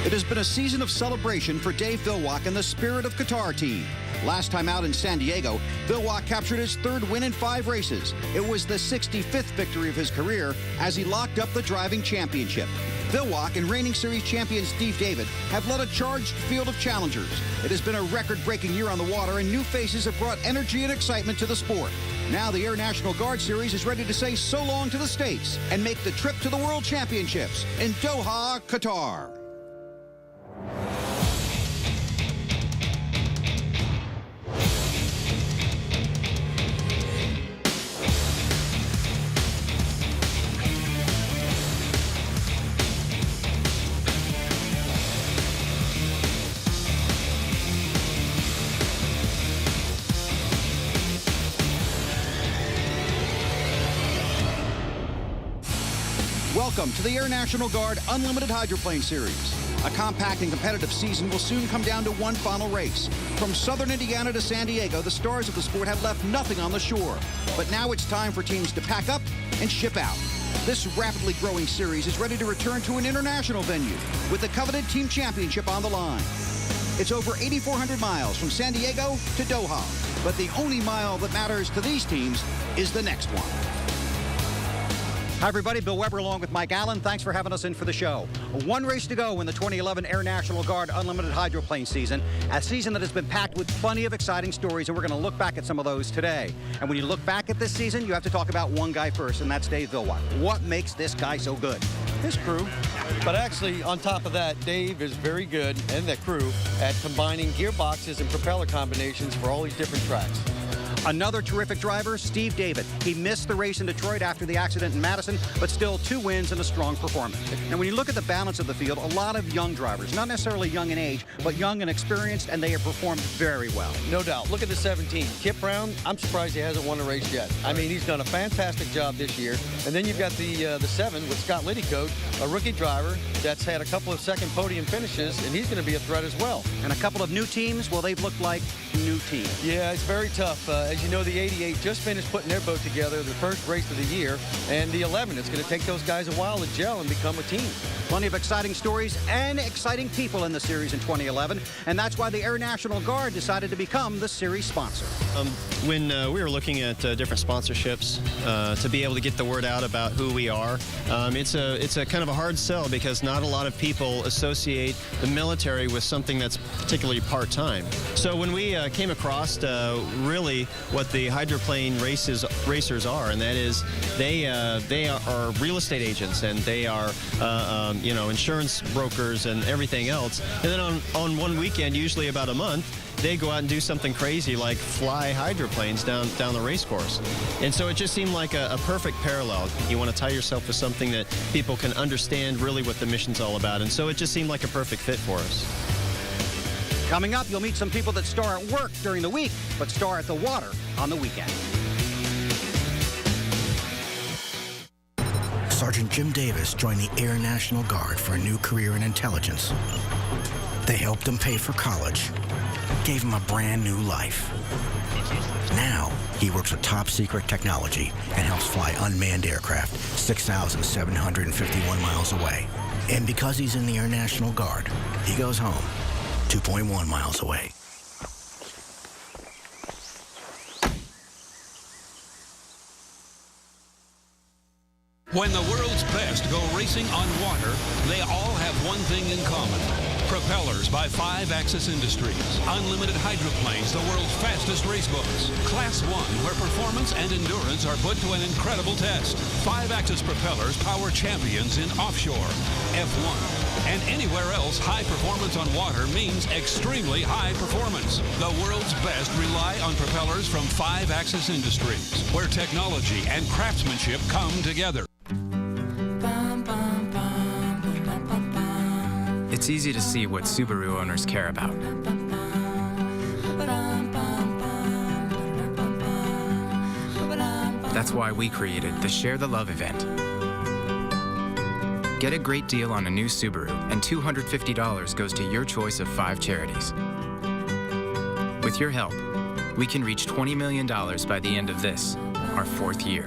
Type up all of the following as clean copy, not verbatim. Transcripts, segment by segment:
It has been a season of celebration for Dave Villwock and the Spirit of Qatar team. Last time out in San Diego, Villwock captured his third win in 5 races. It was the 65th victory of his career as he locked up the driving championship. Villwock and reigning series champion Steve David have led a charged field of challengers. It has been a record-breaking year on the water, and new faces have brought energy and excitement to the sport. Now the Air National Guard Series is ready to say so long to the States and make the trip to the World Championships in Doha, Qatar. Welcome to the Air National Guard Unlimited Hydroplane Series. A compact and competitive season will soon come down to one final race. From southern Indiana to San Diego, the stars of the sport have left nothing on the shore. But now it's time for teams to pack up and ship out. This rapidly growing series is ready to return to an international venue with the coveted team championship on the line. It's over 8,400 miles from San Diego to Doha. But the only mile that matters to these teams is the next one. Hi, everybody. Bill Weber along with Mike Allen. Thanks for having us in for the show. One race to go in the 2011 Air National Guard Unlimited Hydroplane season, a season that has been packed with plenty of exciting stories, and we're going to look back at some of those today. And when you look back at this season, you have to talk about one guy first, and that's Dave Villwock. What makes this guy so good? His crew. But actually, on top of that, Dave is very good, and that crew, at combining gearboxes and propeller combinations for all these different tracks. Another terrific driver, Steve David. He missed the race in Detroit after the accident in Madison, but still 2 wins and a strong performance. And when you look at the balance of the field, a lot of young drivers, not necessarily young in age, but young and experienced, and they have performed very well. No doubt. Look at the 17. Kip Brown, I'm surprised he hasn't won a race yet. I mean, he's done a fantastic job this year. And then you've got the 7 with Scott Liddycoat, a rookie driver that's had a couple of second podium finishes, and he's going to be a threat as well. And a couple of new teams, well, they've looked like new teams. Yeah, it's very tough. As you know, the 88 just finished putting their boat together, the first race of the year, and the 11, it's going to take those guys a while to gel and become a team. Plenty of exciting stories and exciting people in the series in 2011, and that's why the Air National Guard decided to become the series sponsor. When we were looking at different sponsorships to be able to get the word out about who we are, it's a kind of a hard sell because not a lot of people associate the military with something that's particularly part-time. So when we came across really what the hydroplane racers are, and that is they are real estate agents, and they are insurance brokers and everything else. And then on one weekend, usually about a month, they go out and do something crazy like fly hydroplanes down the race course. And so it just seemed like a perfect parallel. You want to tie yourself with something that people can understand really what the mission's all about. And so it just seemed like a perfect fit for us. Coming up, you'll meet some people that star at work during the week, but star at the water on the weekend. Sergeant Jim Davis joined the Air National Guard for a new career in intelligence. They helped him pay for college, gave him a brand new life. Now, he works with top secret technology and helps fly unmanned aircraft 6,751 miles away. And because he's in the Air National Guard, he goes home 2.1 miles away. When the world's best go racing on water, they all have one thing in common. Propellers by 5-Axis Industries. Unlimited hydroplanes, the world's fastest race boats. Class 1, where performance and endurance are put to an incredible test. 5-Axis propellers power champions in offshore, F1, and anywhere else. High performance on water means extremely high performance. The world's best rely on propellers from 5-Axis Industries, where technology and craftsmanship come together. It's easy to see what Subaru owners care about. That's why we created the Share the Love event. Get a great deal on a new Subaru, and $250 goes to your choice of 5 charities. With your help, we can reach $20 million by the end of this, our 4th year.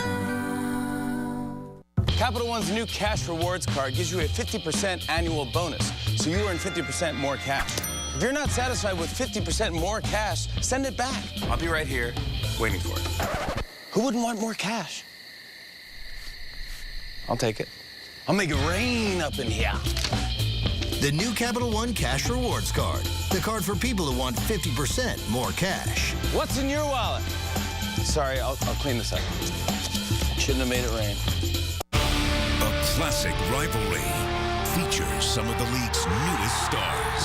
Capital One's new cash rewards card gives you a 50% annual bonus, so you earn 50% more cash. If you're not satisfied with 50% more cash, send it back. I'll be right here waiting for it. Who wouldn't want more cash? I'll take it. I'll make it rain up in here. The new Capital One Cash Rewards Card. The card for people who want 50% more cash. What's in your wallet? Sorry, I'll clean this up. Shouldn't have made it rain. A classic rivalry features some of the league's newest stars.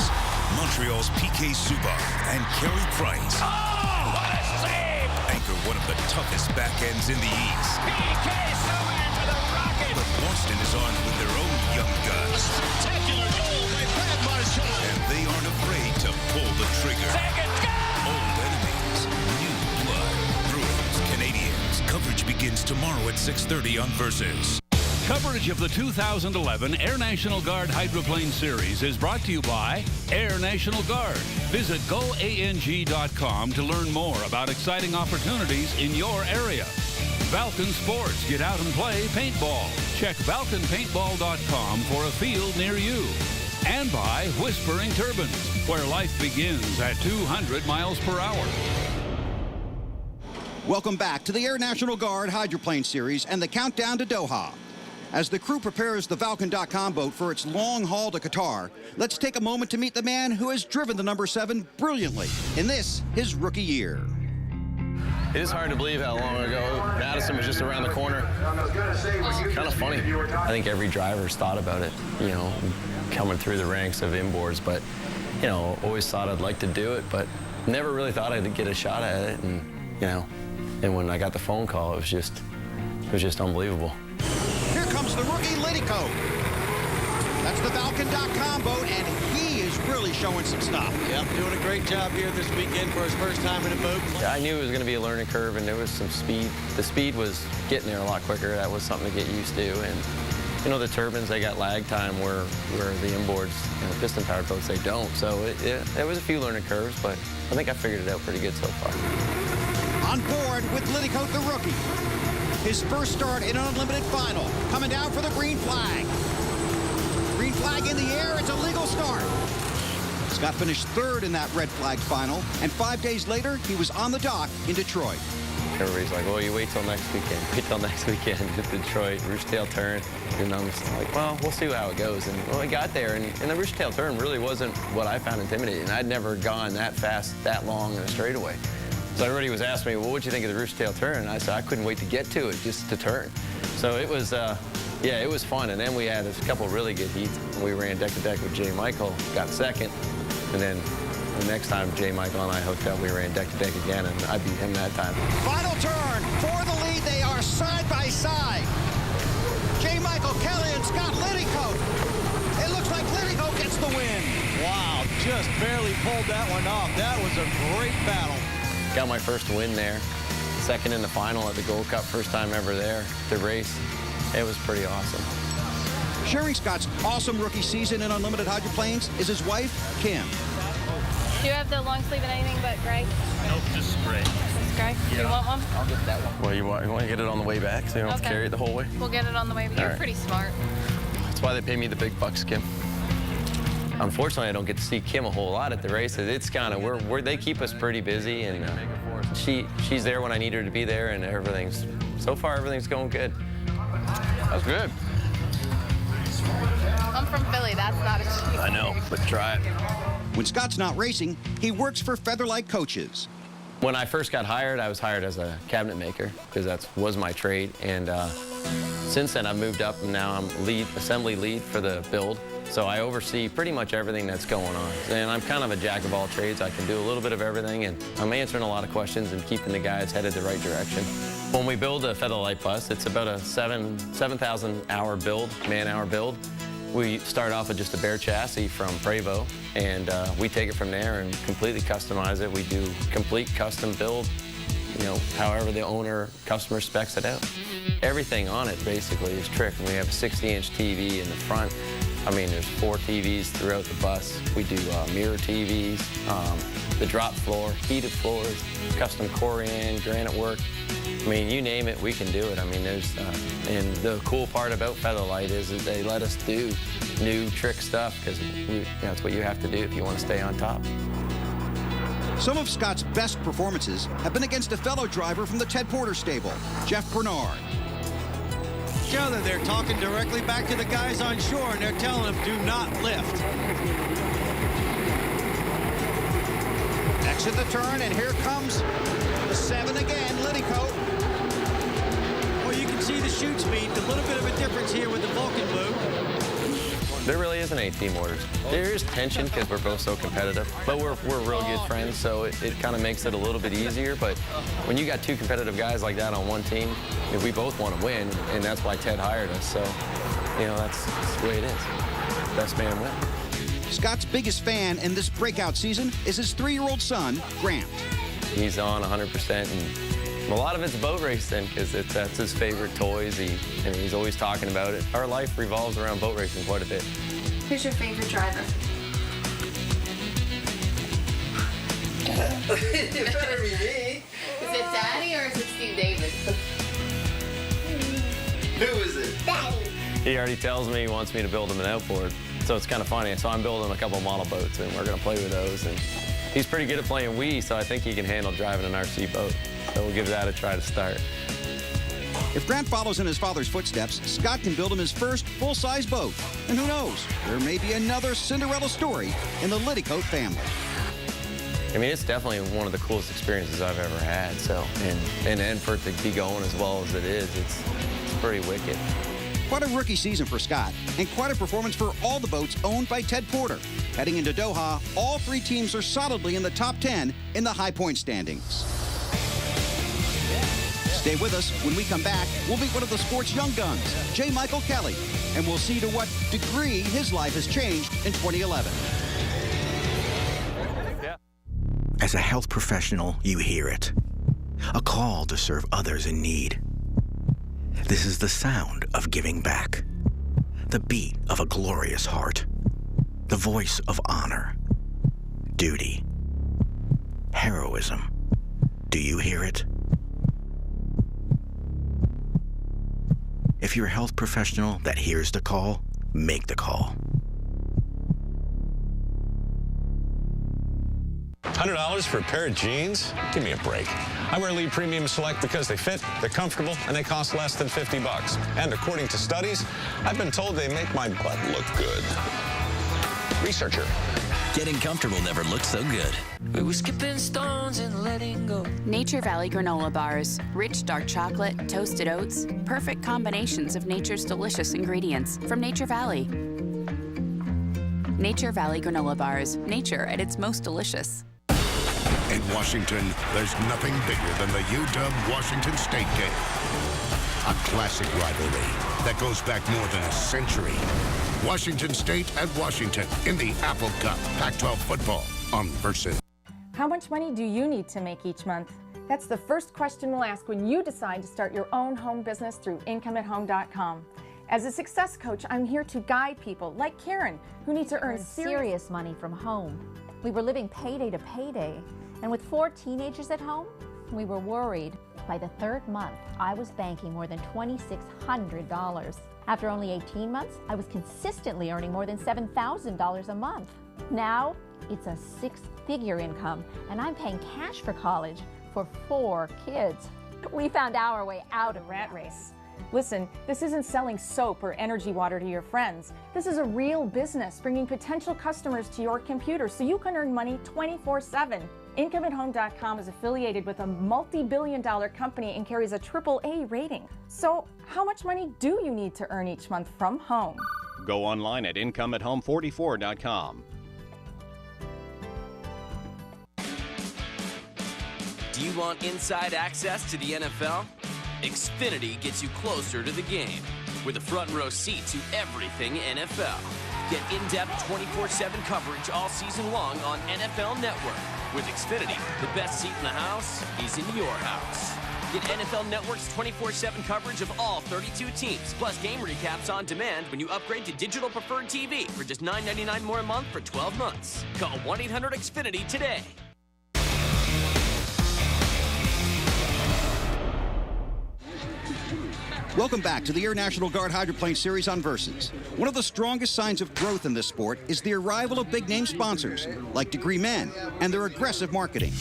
Montreal's P.K. Subban and Carey Price. Oh, what a save! Anchor one of the toughest backends in the East. P.K. Subban with a rocket! But Boston is armed with their own young guns. A spectacular goal by Brad Marchand! And they aren't afraid to pull the trigger. Second goal! Old enemies, new blood. Bruins, Canadians. Coverage begins tomorrow at 6:30 on Versus. Coverage of the 2011 Air National Guard Hydroplane Series is brought to you by Air National Guard. Visit goang.com to learn more about exciting opportunities in your area. Falcon Sports, get out and play paintball. Check falconpaintball.com for a field near you. And by Whispering Turbines, where life begins at 200 miles per hour. Welcome back to the Air National Guard Hydroplane Series and the countdown to Doha. As the crew prepares the Falcon.com boat for its long haul to Qatar, let's take a moment to meet the man who has driven the number 7 brilliantly in this, his rookie year. It is hard to believe how long ago Madison was just around the corner. It's kind of funny. I think every driver's thought about it, you know, coming through the ranks of inboards, but, you know, always thought I'd like to do it, but never really thought I'd get a shot at it, and, you know, and when I got the phone call, it was just unbelievable. Here comes the rookie Liddycoat. That's the Falcon.com boat, and he is really showing some stuff. Yep, doing a great job here this weekend for his first time in a boat. I knew it was going to be a learning curve, and there was some speed. The speed was getting there a lot quicker. That was something to get used to. And, you know, the turbines, they got lag time where the inboards, you know, piston-powered boats, they don't. So there was a few learning curves, but I think I figured it out pretty good so far. On board with Liddycoat, the rookie. His first start in an unlimited final. Coming down for the green flag. Green flag in the air, it's a legal start. Scott finished 3rd in that red flag final, and 5 days later, he was on the dock in Detroit. Everybody's like, well, you wait till next weekend. Wait till next weekend. Detroit, Roostertail turn. And I'm just like, well, we'll see how it goes. And when I got there, and the Roostertail turn really wasn't what I found intimidating. I'd never gone that fast, that long in a straightaway. So everybody was asking me, well, what'd you think of the Roostertail turn? And I said, I couldn't wait to get to it, just to turn. So it was, yeah, it was fun. And then we had a couple really good heats. We ran deck-to-deck with Jay Michael, got 2nd. And then the next time Jay Michael and I hooked up, we ran deck-to-deck again, and I beat him that time. Final turn for the lead. They are side by side. Jay Michael Kelly and Scott Liddycoat. It looks like Liddycoat gets the win. Wow, just barely pulled that one off. That was a great battle. Got my first win there. 2nd in the final at the Gold Cup, first time ever there to race. It was pretty awesome. Sharing Scott's awesome rookie season in unlimited hydroplanes is his wife, Kim. Do you have the long sleeve in anything but gray? Nope, just gray. Just gray? Yeah. Do you want one? I'll get that one. Well, you want to get it on the way back so you don't have to carry it the whole way? We'll get it on the way, but you're right. pretty smart. That's why they pay me the big bucks, Kim. Unfortunately, I don't get to see Kim a whole lot at the races. It's kind of, they keep us pretty busy, and she's there when I need her to be there, and so far everything's going good. That's good. I'm from Philly, that's not a cheese. I know, but try it. When Scott's not racing, he works for Featherlight Coaches. When I first got hired, I was hired as a cabinet maker, because that was my trade, and since then I've moved up, and now I'm assembly lead for the build. So I oversee pretty much everything that's going on. And I'm kind of a jack of all trades. I can do a little bit of everything, and I'm answering a lot of questions and keeping the guys headed the right direction. When we build a Featherlight bus, it's about a 7,000 hour build, man-hour build. We start off with just a bare chassis from Prevost, and we take it from there and completely customize it. We do complete custom build, you know, however the customer specs it out. Everything on it basically is tricked. We have a 60-inch TV in the front. I mean, there's 4 TVs throughout the bus. We do mirror TVs, the drop floor, heated floors, custom Corian, granite work. I mean, you name it, we can do it. I mean, and the cool part about Featherlight is that they let us do new trick stuff because that's what you have to do if you want to stay on top. Some of Scott's best performances have been against a fellow driver from the Ted Porter stable, Jeff Bernard. Joe, they're talking directly back to the guys on shore, and they're telling them, do not lift. Exit the turn, and here comes the 7 again, Liddycoat. Well, you can see the chute speed, a little bit of a difference here with the Vulcan boot. There really isn't any team orders. There is tension because we're both so competitive, but we're real good friends, so it kind of makes it a little bit easier. But when you got 2 competitive guys like that on one team, we both want to win, and that's why Ted hired us. So, that's the way it is. Best man wins. Scott's biggest fan in this breakout season is his 3-year-old son, Grant. He's on 100%, and a lot of it's boat racing because that's his favorite toys. He's always talking about it. Our life revolves around boat racing quite a bit. Who's your favorite driver? It better be me. Is it Daddy or is it Steve Davis? Who is it? Daddy. He already tells me he wants me to build him an outboard. So it's kind of funny. So I'm building a couple model boats, and we're going to play with those. And he's pretty good at playing Wii, so I think he can handle driving an RC boat. So we'll give that a try to start. If Grant follows in his father's footsteps, Scott can build him his first full-size boat. And who knows, there may be another Cinderella story in the Liddycoat family. I mean, it's definitely one of the coolest experiences I've ever had. So, and for it to be going as well as it is, it's pretty wicked. Quite a rookie season for Scott, and quite a performance for all the boats owned by Ted Porter. Heading into Doha, all 3 teams are solidly in the top 10 in the high point standings. Stay with us. When we come back, we'll meet one of the sport's young guns, J. Michael Kelly, and we'll see to what degree his life has changed in 2011. As a health professional, you hear it. A call to serve others in need. This is the sound of giving back. The beat of a glorious heart. The voice of honor. Duty. Heroism. Do you hear it? If you're a health professional that hears the call, make the call. $100 for a pair of jeans? Give me a break. I wear Lead Premium Select because they fit, they're comfortable, and they cost less than $50. And according to studies, I've been told they make my butt look good. Researcher. Getting comfortable never looked so good. We were skipping stones and letting go. Nature Valley granola bars. Rich dark chocolate, toasted oats. Perfect combinations of nature's delicious ingredients from Nature Valley. Nature Valley granola bars. Nature at its most delicious. In Washington, there's nothing bigger than the UW-Washington State game. A classic rivalry that goes back more than a century. Washington State at Washington in the Apple Cup. Pac-12 football on Versus. How much money do you need to make each month? That's the first question we'll ask when you decide to start your own home business through IncomeAtHome.com. As a success coach, I'm here to guide people like Karen, who need to earn serious money from home. We were living payday to payday, and with 4 teenagers at home, we were worried. By the 3rd month, I was banking more than $2,600. After only 18 months, I was consistently earning more than $7,000 a month. Now, it's a 6-figure income, and I'm paying cash for college for 4 kids. We found our way out of rat race. Listen, this isn't selling soap or energy water to your friends. This is a real business bringing potential customers to your computer so you can earn money 24/7. IncomeAtHome.com is affiliated with a multi-billion-dollar company and carries a AAA rating. So how much money do you need to earn each month from home? Go online at IncomeAtHome44.com. Do you want inside access to the NFL? Xfinity gets you closer to the game with a front row seat to everything NFL. Get in-depth 24/7 coverage all season long on NFL Network. With Xfinity, the best seat in the house is in your house. Get NFL Network's 24/7 coverage of all 32 teams, plus game recaps on demand when you upgrade to Digital Preferred TV for just $9.99 more a month for 12 months. Call 1-800-XFINITY today. Welcome back to the Air National Guard Hydroplane Series on Versus. One of the strongest signs of growth in this sport is the arrival of big-name sponsors, like Degree Men, and their aggressive marketing.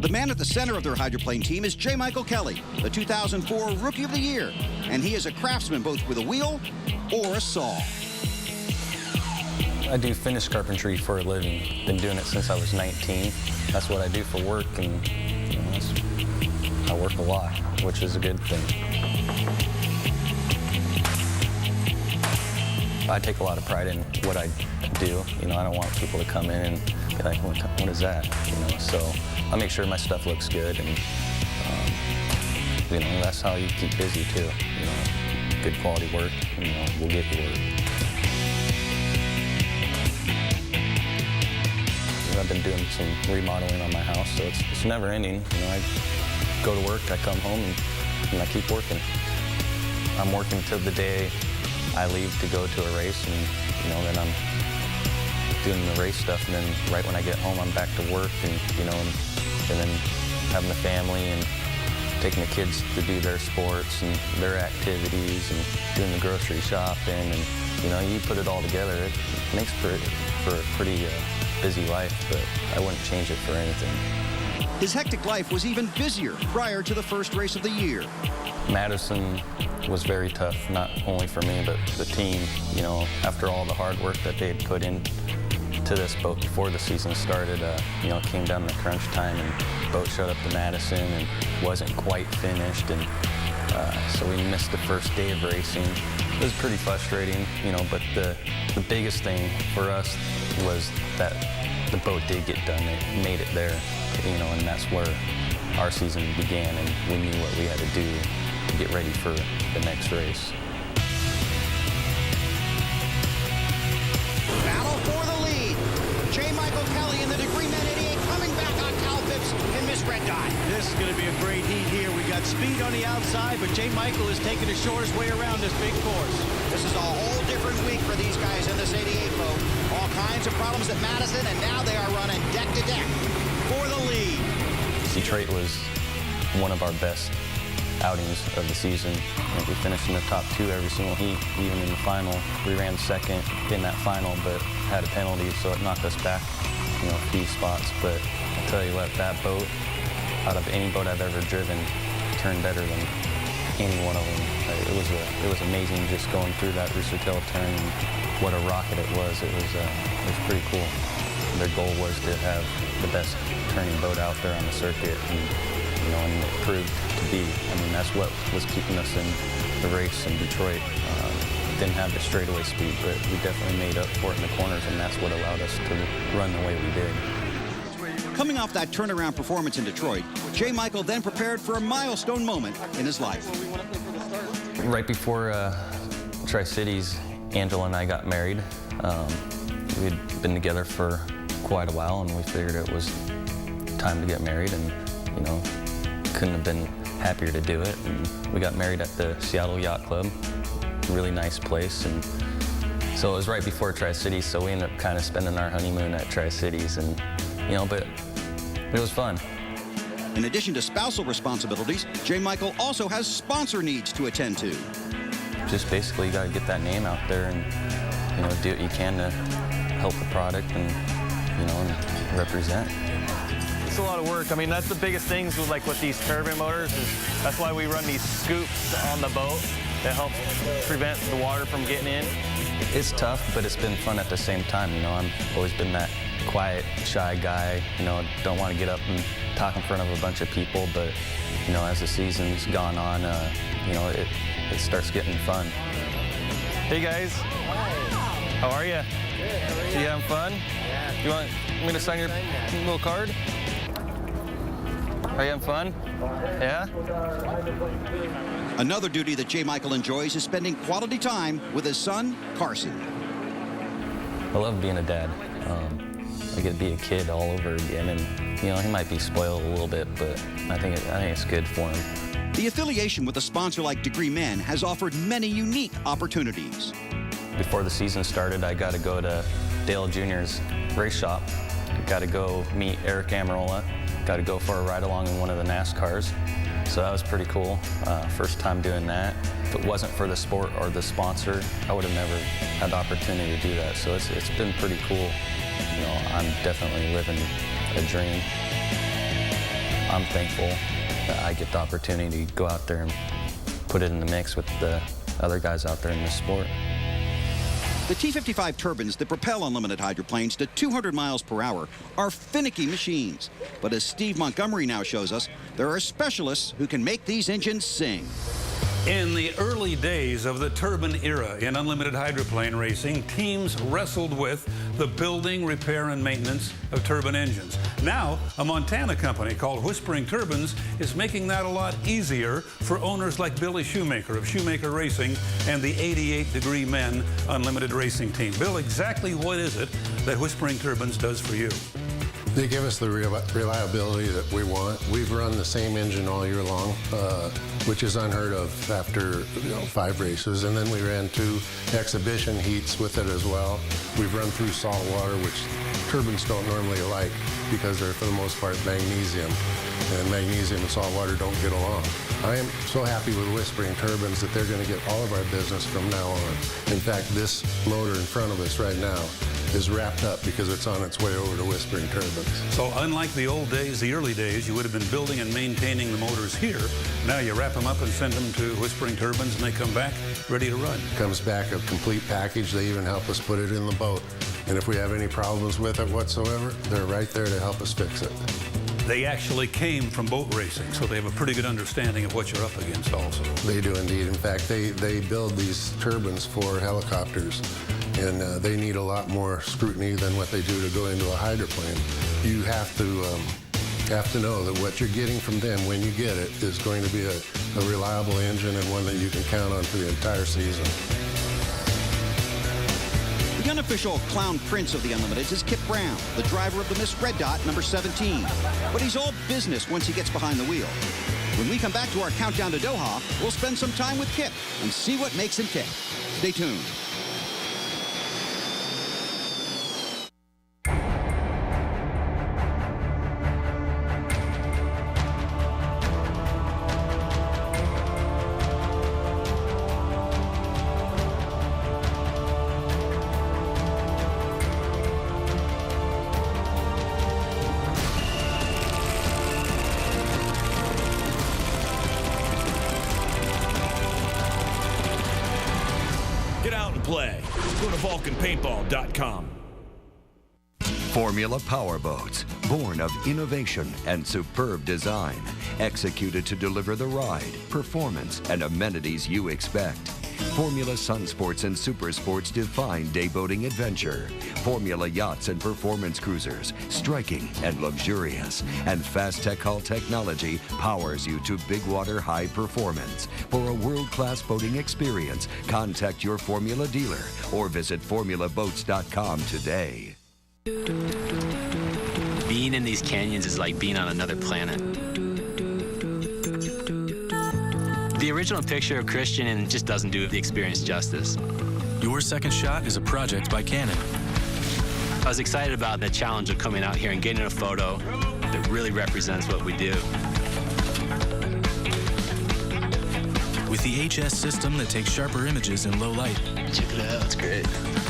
The man at the center of their hydroplane team is J. Michael Kelly, the 2004 Rookie of the Year, and he is a craftsman both with a wheel or a saw. I do finish carpentry for a living. Been doing it since I was 19. That's what I do for work, and you know, I work a lot, which is a good thing. I take a lot of pride in what I do. You know, I don't want people to come in and be like, what is that? You know, so I make sure my stuff looks good, and you know, that's how you keep busy too. You know, good quality work, you know, will get you work. I've been doing some remodeling on my house, so it's never ending. You know, I go to work, I come home, and I keep working. I'm working till the day I leave to go to a race, and you know, then I'm doing the race stuff, and then right when I get home, I'm back to work, and you know, and then having the family and taking the kids to do their sports and their activities, and doing the grocery shopping, and you know, you put it all together, it makes for a pretty busy life, but I wouldn't change it for anything. His hectic life was even busier prior to the first race of the year. Madison was very tough, not only for me, but the team. You know, after all the hard work that they had put in to this boat before the season started, you know, it came down to crunch time, and the boat showed up to Madison and wasn't quite finished, and so we missed the first day of racing. It was pretty frustrating, you know, but the biggest thing for us was that the boat did get done. It made it there, you know, and that's where our season began, and we knew what we had to do to get ready for the next race. Battle for the lead. J. Michael Kelly in the Degree Men 88 coming back on Cal Phipps in Miss Red Dot. This is going to be a great heat here. We got speed on the outside, but J. Michael is taking the shortest way around this big course. This is a whole different week for these guys in this 88 boat. All kinds of problems at Madison, and now they are running deck to deck for the lead. Detroit was one of our best outings of the season. I think we finished in the top two every single heat, even in the final. We ran second in that final, but had a penalty, so it knocked us back, you know, a few spots. But I'll tell you what, that boat, out of any boat I've ever driven, turned better than any one of them. It was amazing just going through that Rooster Tail turn, and what a rocket it was. It was pretty cool. Their goal was to have the best turning boat out there on the circuit, and you know, and it proved to be. I mean, that's what was keeping us in the race in Detroit. Didn't have the straightaway speed, but we definitely made up for it in the corners, and that's what allowed us to run the way we did. Coming off that turnaround performance in Detroit, J. Michael then prepared for a milestone moment in his life. Right before Tri-Cities, Angela and I got married. We'd been together for quite a while, and we figured it was time to get married, and you know, couldn't have been happier to do it. And we got married at the Seattle Yacht Club, really nice place, and so it was right before Tri-Cities, so we ended up kind of spending our honeymoon at Tri-Cities, and you know, but it was fun. In addition to spousal responsibilities, J. Michael also has sponsor needs to attend to. Just basically, you got to get that name out there, and you know, do what you can to help the product, and you know, and represent. It's a lot of work. I mean, that's the biggest things with these turbine motors. That's why we run these scoops on the boat that help prevent the water from getting in. It's tough, but it's been fun at the same time. You know, I've always been that quiet, shy guy. You know, don't want to get up and talk in front of a bunch of people. But you know, as the season's gone on, you know, it starts getting fun. Hey guys, how are you? Good. You having fun? Yeah. You want me to sign your little card? Are you having fun? Yeah? Another duty that J. Michael enjoys is spending quality time with his son, Carson. I love being a dad. I get to be a kid all over again. And, you know, he might be spoiled a little bit, but I think it's good for him. The affiliation with a sponsor like Degree Men has offered many unique opportunities. Before the season started, I got to go to Dale Jr.'s race shop. Got to go meet Eric Amarola. Got to go for a ride along in one of the NASCARs. So that was pretty cool. First time doing that. If it wasn't for the sport or the sponsor, I would have never had the opportunity to do that. So it's been pretty cool. You know, I'm definitely living a dream. I'm thankful that I get the opportunity to go out there and put it in the mix with the other guys out there in this sport. The T-55 turbines that propel unlimited hydroplanes to 200 miles per hour are finicky machines. But as Steve Montgomery now shows us, there are specialists who can make these engines sing. In the early days of the turbine era in unlimited hydroplane racing, teams wrestled with the building, repair, and maintenance of turbine engines. Now, a Montana company called Whispering Turbines is making that a lot easier for owners like Billy Shoemaker of Shoemaker Racing and the 88 Degree Men Unlimited Racing Team. Bill, exactly what is it that Whispering Turbines does for you? They give us the reliability that we want. We've run the same engine all year long, which is unheard of after 5 races. And then we ran 2 exhibition heats with it as well. We've run through salt water, which turbines don't normally like because they're, for the most part, magnesium. And magnesium and salt water don't get along. I am so happy with Whispering Turbines that they're going to get all of our business from now on. In fact, this motor in front of us right now is wrapped up because it's on its way over to Whispering Turbines. So unlike the old days, the early days, you would have been building and maintaining the motors here. Now you wrap them up and send them to Whispering Turbines and they come back ready to run. Comes back a complete package. They even help us put it in the boat. And if we have any problems with it whatsoever, they're right there to help us fix it. They actually came from boat racing, so they have a pretty good understanding of what you're up against also. They do indeed. In fact, they build these turbines for helicopters, and they need a lot more scrutiny than what they do to go into a hydroplane. You have to know that what you're getting from them when you get it is going to be a reliable engine and one that you can count on for the entire season. The unofficial clown prince of the Unlimiteds is Kip Brown, the driver of the Miss Red Dot, number 17. But he's all business once he gets behind the wheel. When we come back to our countdown to Doha, we'll spend some time with Kip and see what makes him tick. Stay tuned. Play. Go to VulcanPaintball.com. Formula Powerboats, born of innovation and superb design, executed to deliver the ride, performance, and amenities you expect. Formula Sun Sports and Super Sports define dayboating adventure. Formula Yachts and Performance Cruisers, striking and luxurious. And Fast Tech Hull technology powers you to big water high performance. For a world-class boating experience, contact your Formula dealer or visit formulaboats.com today. Being in these canyons is like being on another planet. The original picture of Christian just doesn't do the experience justice. Your Second Shot is a project by Canon. I was excited about the challenge of coming out here and getting a photo that really represents what we do. With the HS system that takes sharper images in low light. Check it out, it's great.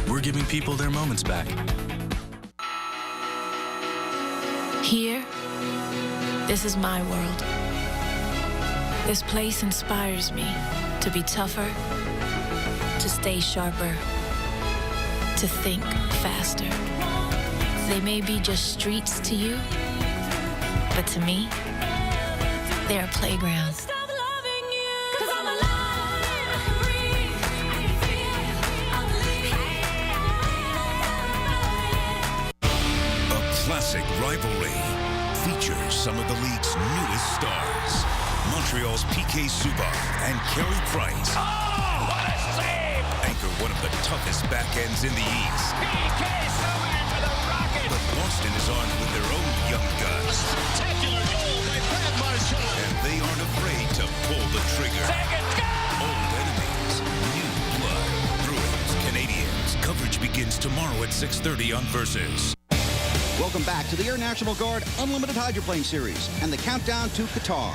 We're giving people their moments back. Here, this is my world. This place inspires me to be tougher, to stay sharper, to think faster. They may be just streets to you, but to me, they're a playground. A classic rivalry features some of the league's newest stars. Montreal's P.K. Subban and Carey Price. Oh, what a save! Anchor one of the toughest backends in the East. P.K. Subban for the Rockets! But 6:30 on Versus. Welcome back to the Air National Guard Unlimited Hydroplane Series and the countdown to Qatar.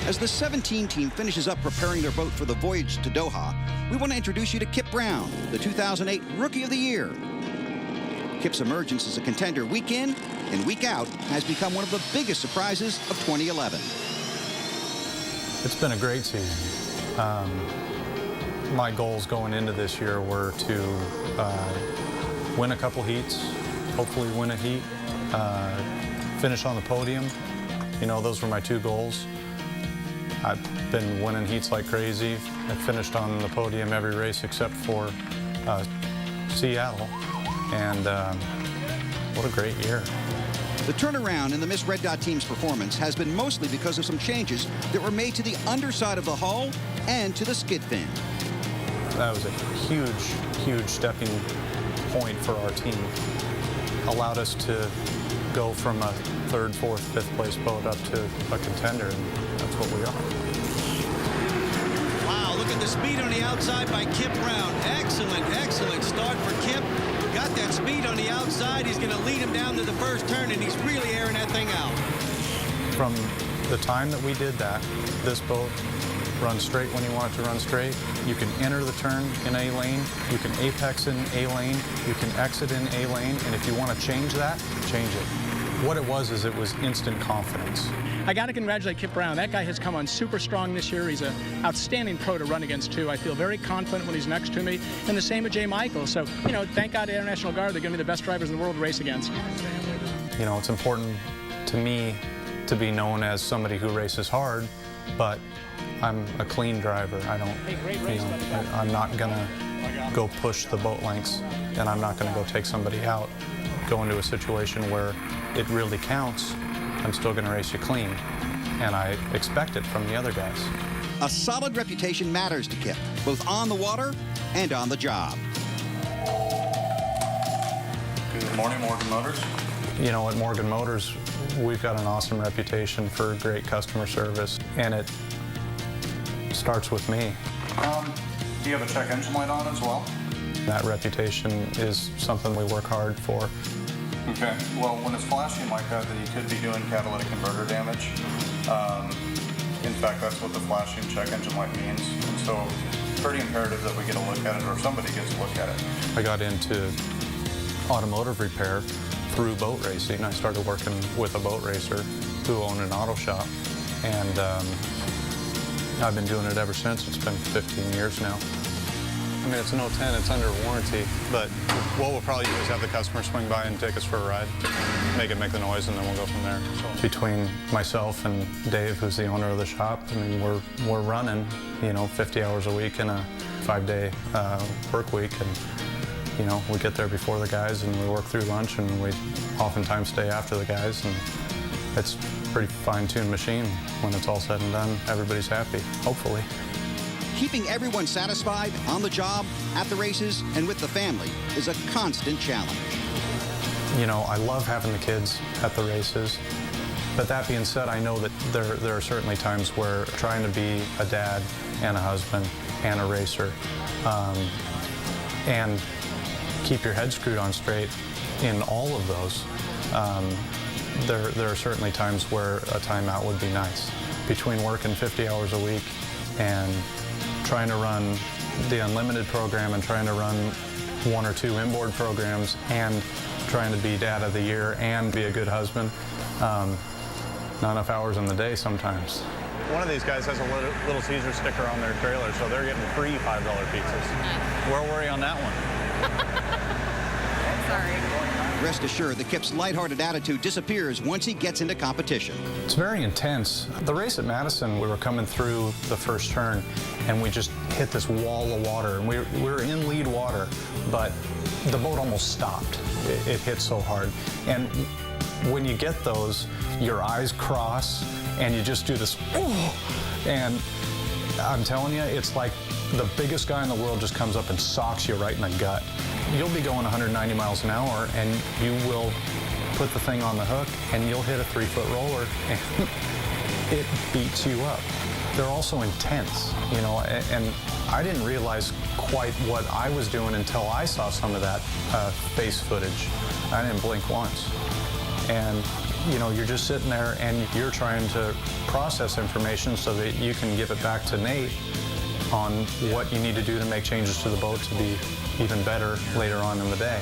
As the 17 team finishes up preparing their boat for the voyage to Doha, we want to introduce you to Kip Brown, the 2008 Rookie of the Year. Kip's emergence as a contender week in and week out has become one of the biggest surprises of 2011. It's been a great season. My goals going into this year were to win a couple heats, hopefully win a heat, finish on the podium. You know, those were my two goals. I've been winning heats like crazy. I finished on the podium every race except for Seattle, and what a great year. The turnaround in the Miss Red Dot team's performance has been mostly because of some changes that were made to the underside of the hull and to the skid fin. That was a huge stepping point for our team. Allowed us to go from a third, fourth, fifth place boat up to a contender, and that's what we are. Wow, look at the speed on the outside by Kip Brown. Excellent start for Kip. Got that speed on the outside. He's going to lead him down to the first turn, and he's really airing that thing out. From the time that we did that, this boat runs straight when you want it to run straight. You can enter the turn in A lane. You can apex in A lane. You can exit in A lane. And if you want to change that, change it. What it was instant confidence. I got to congratulate Kip Brown. That guy has come on super strong this year. He's an outstanding pro to run against, too. I feel very confident when he's next to me. And the same with Jay Michael. So, you know, thank God Air National Guard, they're going to be the best drivers in the world to race against. You know, it's important to me to be known as somebody who races hard, but I'm a clean driver. I don't, you know, I'm not going to go push the boat lengths, and I'm not going to go take somebody out. Go into a situation where it really counts, I'm still going to race you clean, and I expect it from the other guys. A solid reputation matters to Kip, both on the water and on the job. Good morning, Morgan Motors. You know, at Morgan Motors, we've got an awesome reputation for great customer service, and it starts with me. Do you have a check engine light on as well? That reputation is something we work hard for. Okay, well, when it's flashing like that, then you could be doing catalytic converter damage. In fact, that's what the flashing check engine light means. And so it's pretty imperative that we get a look at it, or somebody gets a look at it. I got into automotive repair through boat racing. I started working with a boat racer who owned an auto shop, and I've been doing it ever since. It's been 15 years now. I mean, it's an 010, it's under warranty, but what we'll probably do is have the customer swing by and take us for a ride, make the noise, and then we'll go from there. So between myself and Dave, who's the owner of the shop, I mean, we're running, you know, 50 hours a week in a 5-day work week, and, you know, we get there before the guys, and we work through lunch, and we oftentimes stay after the guys, and it's a pretty fine-tuned machine. When it's all said and done, everybody's happy, hopefully. Keeping everyone satisfied on the job, at the races, and with the family is a constant challenge. You know, I love having the kids at the races, but that being said, I know that there are certainly times where trying to be a dad and a husband and a racer and keep your head screwed on straight in all of those, there are certainly times where a timeout would be nice. Between working 50 hours a week and trying to run the Unlimited program and trying to run 1 or 2 inboard programs and trying to be Dad of the Year and be a good husband, not enough hours in the day sometimes. One of these guys has a little Caesar sticker on their trailer, so they're getting free $5 pizzas. We'll worry on that one. Sorry. Rest assured that Kip's lighthearted attitude disappears once he gets into competition. It's very intense. The race at Madison, we were coming through the first turn, and we just hit this wall of water. And we were in lead water, but the boat almost stopped. It hit so hard. And when you get those, your eyes cross, and you just do this, and I'm telling you, it's like the biggest guy in the world just comes up and socks you right in the gut. You'll be going 190 miles an hour, and you will put the thing on the hook, and you'll hit a 3-foot roller, and it beats you up. they're also intense, you know, and I didn't realize quite what I was doing until I saw some of that face footage. I didn't blink once. And, you know, you're just sitting there and you're trying to process information so that you can give it back to Nate on what you need to do to make changes to the boat to be even better later on in the day.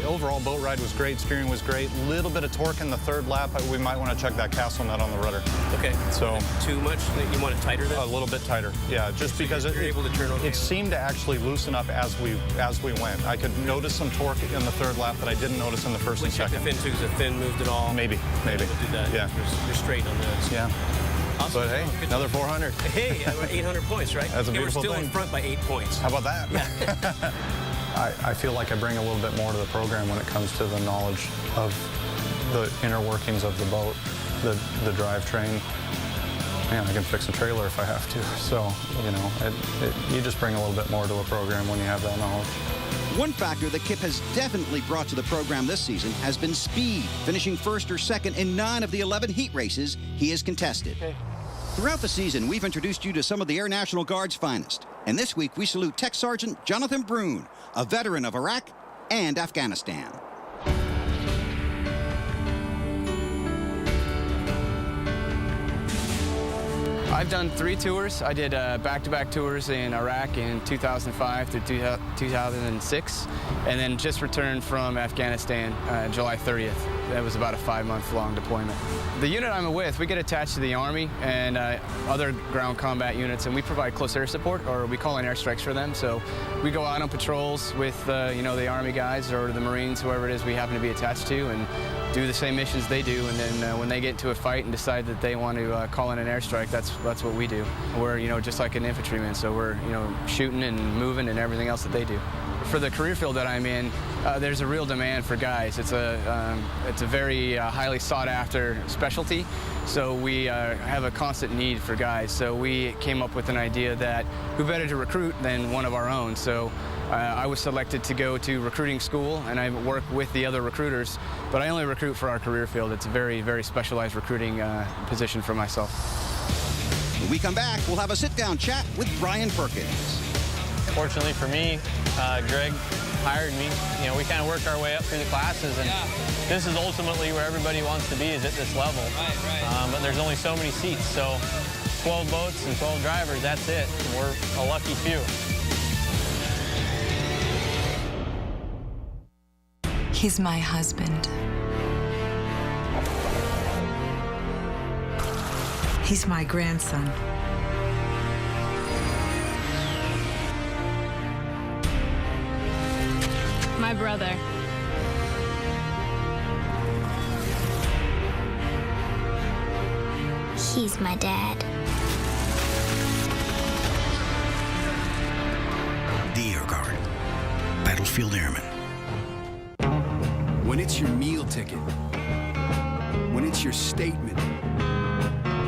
Overall boat ride was great, steering was great. A little bit of torque in the third lap. We might want to check that castle nut on the rudder. Okay. So too much? You want it tighter then? A little bit tighter. Yeah, just because you're able to turn okay. It seemed to actually loosen up as we went. I could notice some torque in the third lap that I didn't notice in the first and second. Check the fin too, because the fin moved at all. Maybe. We'll do that. Yeah. You're straight on this. Yeah. Awesome. But hey, another 400. Hey, 800 points, right? That's a beautiful We're still thing. in front by 8 points. How about that? Yeah. I feel like I bring a little bit more to the program when it comes to the knowledge of the inner workings of the boat, the drivetrain. Man, I can fix a trailer if I have to. So, you know, you just bring a little bit more to a program when you have that knowledge. One factor that Kip has definitely brought to the program this season has been speed, finishing first or second in 9 of the 11 heat races he has contested. Okay. Throughout the season, we've introduced you to some of the Air National Guard's finest. And this week, we salute Tech Sergeant Jonathan Brune, a veteran of Iraq and Afghanistan. I've done 3 tours. I did back-to-back tours in Iraq in 2005 through 2006, and then just returned from Afghanistan July 30th. That was about a 5-month-long deployment. The unit I'm with, we get attached to the Army and other ground combat units, and we provide close air support, or we call in airstrikes for them. So we go out on patrols with you know, the Army guys or the Marines, whoever it is we happen to be attached to, and do the same missions they do. And then when they get into a fight and decide that they want to call in an airstrike, that's what we do. We're, you know, just like an infantryman, so we're, you know, shooting and moving and everything else that they do. For the career field that I'm in, there's a real demand for guys. It's a very highly sought after specialty, so we have a constant need for guys. So we came up with an idea that who better to recruit than one of our own. So I was selected to go to recruiting school, and I work with the other recruiters, but I only recruit for our career field. It's a very, very specialized recruiting position for myself. When we come back, we'll have a sit-down chat with Brian Perkins. Fortunately for me, Greg hired me. You know, we kind of worked our way up through the classes, and this is ultimately where everybody wants to be, is at this level. Right. But there's only so many seats, so 12 boats and 12 drivers, that's it. We're a lucky few. He's my husband. He's my grandson. My brother. He's my dad. The Air Guard. Battlefield Airmen. When it's your meal ticket, when it's your statement,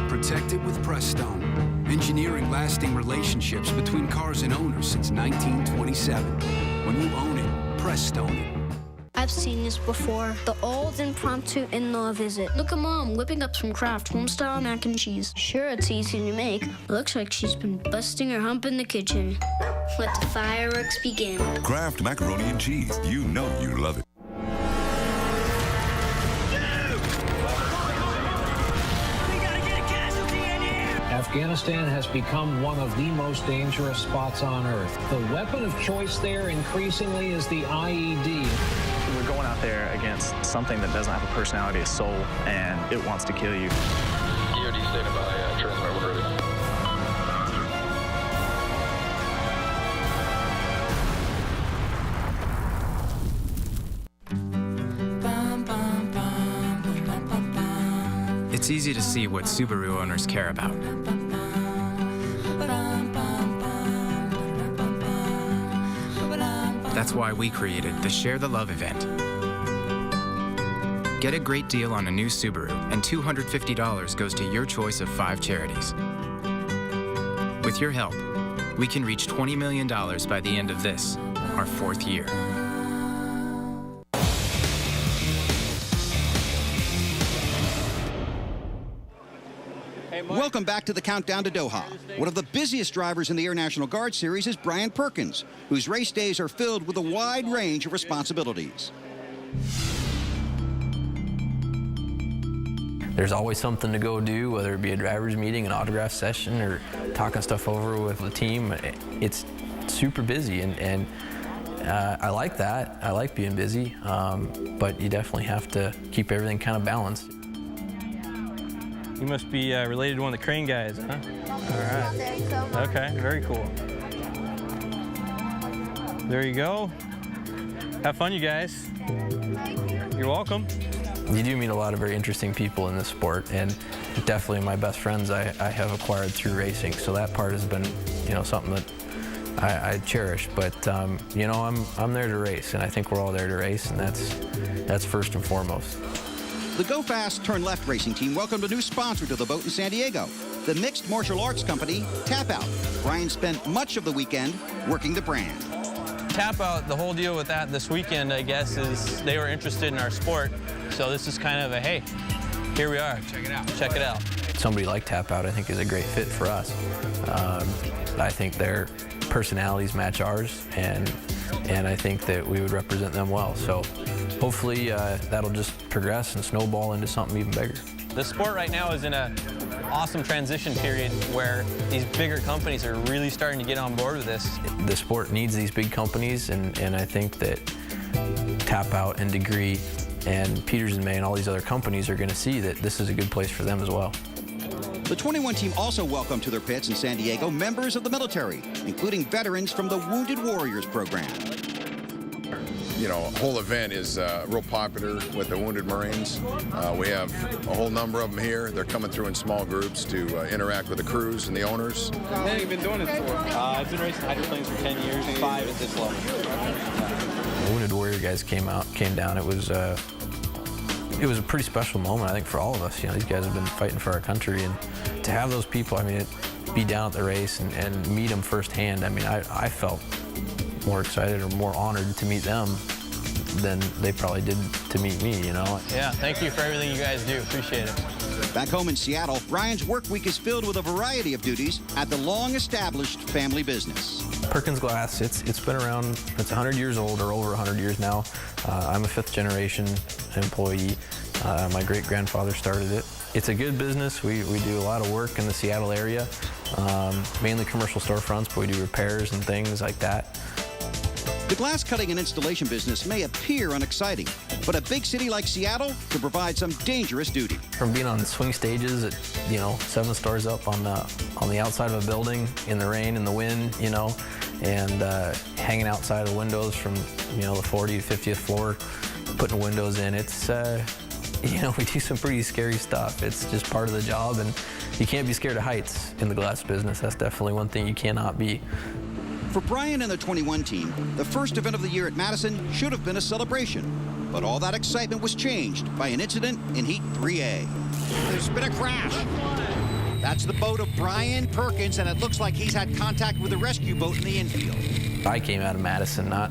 protect it with Prestone. Engineering lasting relationships between cars and owners since 1927. When you own it, Prestone it. I've seen this before. The old impromptu in-law visit. Look at Mom whipping up some Kraft home-style mac and cheese. Sure, it's easy to make. Looks like she's been busting her hump in the kitchen. Let the fireworks begin. Kraft macaroni and cheese. You know you love it. Afghanistan has become one of the most dangerous spots on Earth. The weapon of choice there increasingly is the IED. We're going out there against something that doesn't have a personality, a soul, and it wants to kill you. EOD standing by, transmit when ready. It's easy to see what Subaru owners care about. That's why we created the Share the Love event. Get a great deal on a new Subaru, and $250 goes to your choice of 5 charities. With your help, we can reach $20 million by the end of this, our 4th year. Welcome back to the countdown to Doha. One of the busiest drivers in the Air National Guard Series is Brian Perkins, whose race days are filled with a wide range of responsibilities. There's always something to go do, whether it be a driver's meeting, an autograph session, or talking stuff over with the team. It's super busy, and I like that. I like being busy, but you definitely have to keep everything kind of balanced. You must be related to one of the crane guys, huh? All right. Okay, very cool. There you go. Have fun, you guys. You're welcome. You do meet a lot of very interesting people in this sport, and definitely my best friends I have acquired through racing. So that part has been, something that I cherish. But I'm there to race, and I think we're all there to race, and that's first and foremost. The Go Fast Turn Left racing team welcomed a new sponsor to the boat in San Diego, the mixed martial arts company Tap Out. Brian spent much of the weekend working the brand. Tap Out, the whole deal with that this weekend, I guess, is they were interested in our sport. So this is kind of a, hey, here we are. Check it out. Check it out. Somebody like Tap Out, I think, is a great fit for us. I think their personalities match ours, and I think that we would represent them well. So hopefully that'll just progress and snowball into something even bigger. The sport right now is in an awesome transition period where these bigger companies are really starting to get on board with this. The sport needs these big companies, and I think that Tap Out and Degree and Peters & May and all these other companies are going to see that this is a good place for them as well. The 21 team also welcomed to their pits in San Diego members of the military, including veterans from the Wounded Warriors program. The whole event is real popular with the Wounded Marines. We have a whole number of them here. They're coming through in small groups to interact with the crews and the owners. How long have you been doing it for? I've been racing hydroplanes for 10 years, 5 at this level. The Wounded Warrior guys came down. It was a pretty special moment, I think, for all of us. These guys have been fighting for our country, and to have those people, be down at the race and meet them firsthand. I felt more excited or more honored to meet them than they probably did to meet me, Yeah, thank you for everything you guys do. Appreciate it. Back home in Seattle, Brian's work week is filled with a variety of duties at the long-established family business. Perkins Glass, it's been around, it's 100 years old, or over 100 years now. I'm a 5th-generation employee. My great-grandfather started it. It's a good business. We do a lot of work in the Seattle area, mainly commercial storefronts, but we do repairs and things like that. The glass cutting and installation business may appear unexciting, but a big city like Seattle could provide some dangerous duty. From being on swing stages at 7 stories up on the outside of a building in the rain and the wind, and hanging outside of windows from the 40th, 50th floor, putting windows in. It's we do some pretty scary stuff. It's just part of the job, and you can't be scared of heights in the glass business. That's definitely one thing you cannot be. For Brian and the 21 team, the first event of the year at Madison should have been a celebration. But all that excitement was changed by an incident in Heat 3A. There's been a crash. That's the boat of Brian Perkins, and it looks like he's had contact with a rescue boat in the infield. I came out of Madison not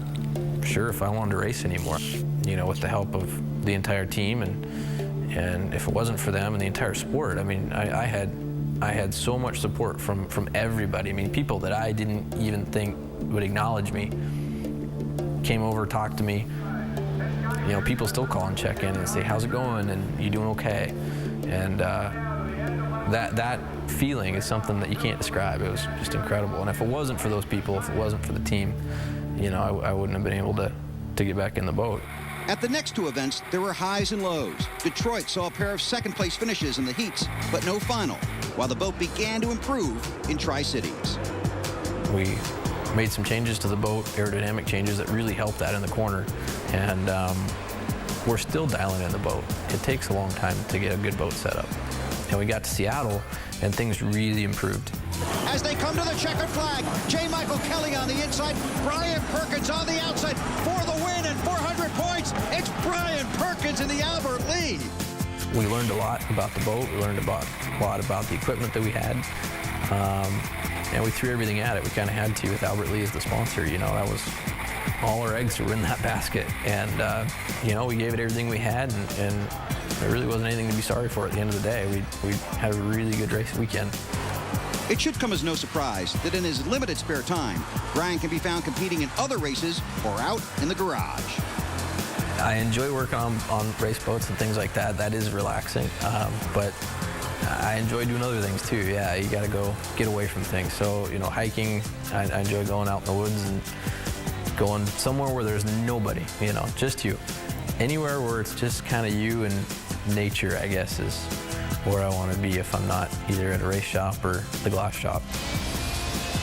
sure if I wanted to race anymore, with the help of the entire team, and if it wasn't for them and the entire sport, I had so much support from everybody. People that I didn't even think would acknowledge me came over, talked to me. People still call and check in and say, how's it going, and you doing okay? And that feeling is something that you can't describe. It was just incredible. And if it wasn't for those people, if it wasn't for the team, I wouldn't have been able to get back in the boat. At the next 2 events, there were highs and lows. Detroit saw a pair of second-place finishes in the heats, but no final, while the boat began to improve in Tri-Cities. We made some changes to the boat, aerodynamic changes that really helped that in the corner, and we're still dialing in the boat. It takes a long time to get a good boat set up. And we got to Seattle, and things really improved. As they come to the checkered flag, J. Michael Kelly on the inside, Brian Perkins on the outside for the win and 400 points. It's Brian Perkins in the Albert Lee. We learned a lot about the boat. We learned a lot about the equipment that we had. And we threw everything at it. We kind of had to with Albert Lee as the sponsor. That was all our eggs were in that basket. And, we gave it everything we had, and there really wasn't anything to be sorry for at the end of the day. We had a really good race weekend. It should come as no surprise that in his limited spare time, Brian can be found competing in other races or out in the garage. I enjoy working on race boats and things like that. That is relaxing, but I enjoy doing other things too. Yeah, you got to go get away from things. So, you know, hiking, I enjoy going out in the woods and going somewhere where there's nobody, you know, just you. Anywhere where it's just kind of you and nature, I guess, is where I want to be if I'm not either at a race shop or the glass shop.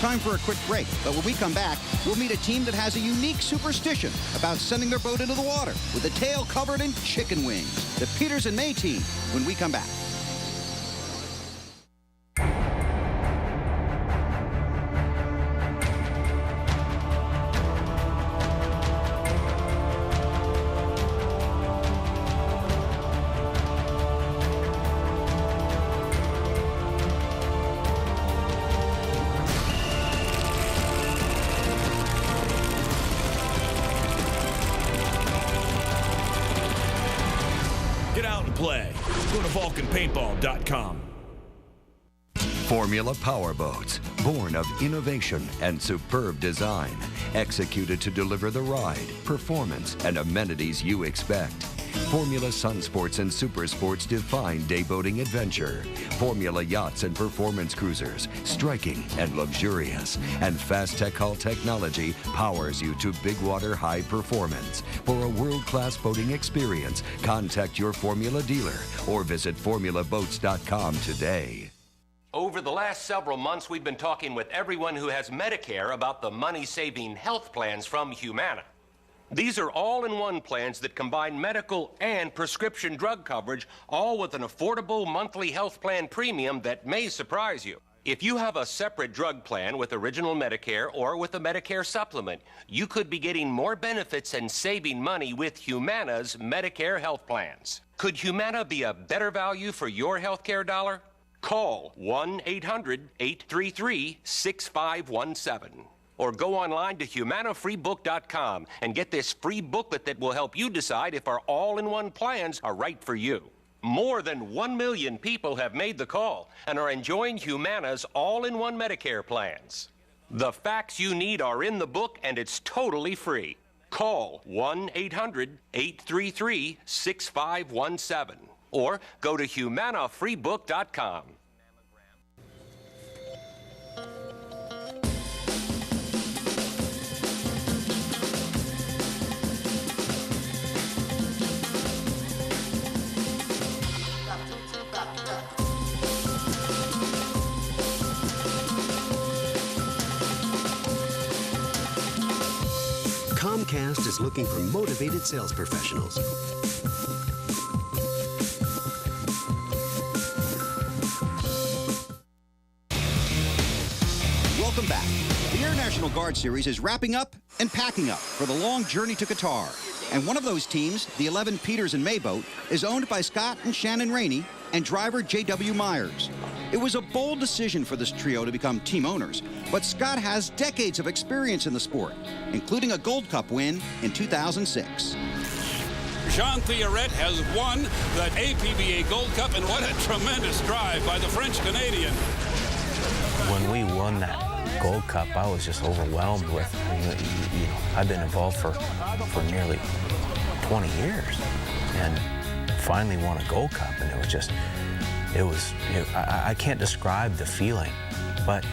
Time for a quick break, but when we come back, we'll meet a team that has a unique superstition about sending their boat into the water with the tail covered in chicken wings. The Peters and May team, when we come back. Play. Go to VulcanPaintball.com. Formula Powerboats, born of innovation and superb design, executed to deliver the ride, performance, and amenities you expect. Formula Sun Sports and Super Sports define day boating adventure. Formula yachts and performance cruisers, striking and luxurious. And Fast Tech Hull technology powers you to big water high performance. For a world-class boating experience, contact your Formula dealer or visit formulaboats.com today. Over the last several months, we've been talking with everyone who has Medicare about the money-saving health plans from Humana. These are all-in-one plans that combine medical and prescription drug coverage, all with an affordable monthly health plan premium that may surprise you. If you have a separate drug plan with Original Medicare or with a Medicare supplement, you could be getting more benefits and saving money with Humana's Medicare health plans. Could Humana be a better value for your healthcare dollar? Call 1-800-833-6517. Or go online to humanafreebook.com and get this free booklet that will help you decide if our all-in-one plans are right for you. More than 1 million people have made the call and are enjoying Humana's all-in-one Medicare plans. The facts you need are in the book, and it's totally free. Call 1-800-833-6517 or go to humanafreebook.com. Comcast is looking for motivated sales professionals. Welcome back. The Air National Guard Series is wrapping up and packing up for the long journey to Qatar. And one of those teams, the 11 Peters and May boat, is owned by Scott and Shannon Rainey and driver J.W. Myers. It was a bold decision for this trio to become team owners, but Scott has decades of experience in the sport, including a Gold Cup win in 2006. Jean Thioret has won the APBA Gold Cup, and what a tremendous drive by the French-Canadian. When we won that Gold Cup, I was just overwhelmed with, you know, I've been involved for nearly 20 years, and finally won a Gold Cup, and it was just, I can't describe the feeling, but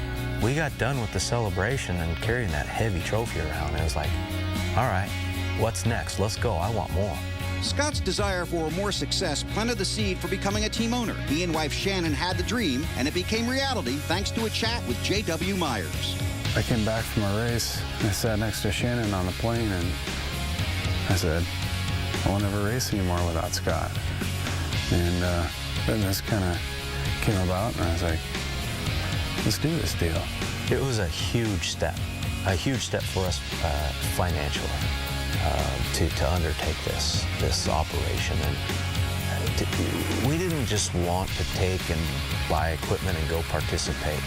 we got done with the celebration and carrying that heavy trophy around, and it was like, all right, what's next? Let's go, I want more. Scott's desire for more success planted the seed for becoming a team owner. He and wife Shannon had the dream, and it became reality thanks to a chat with J.W. Myers. I came back from a race, and I sat next to Shannon on the plane, and I said, I won't ever race anymore without Scott. And then this kind of came about, and I was like, let's do this deal. It was a huge step for us financially to undertake this operation. And we didn't just want to take and buy equipment and go participate.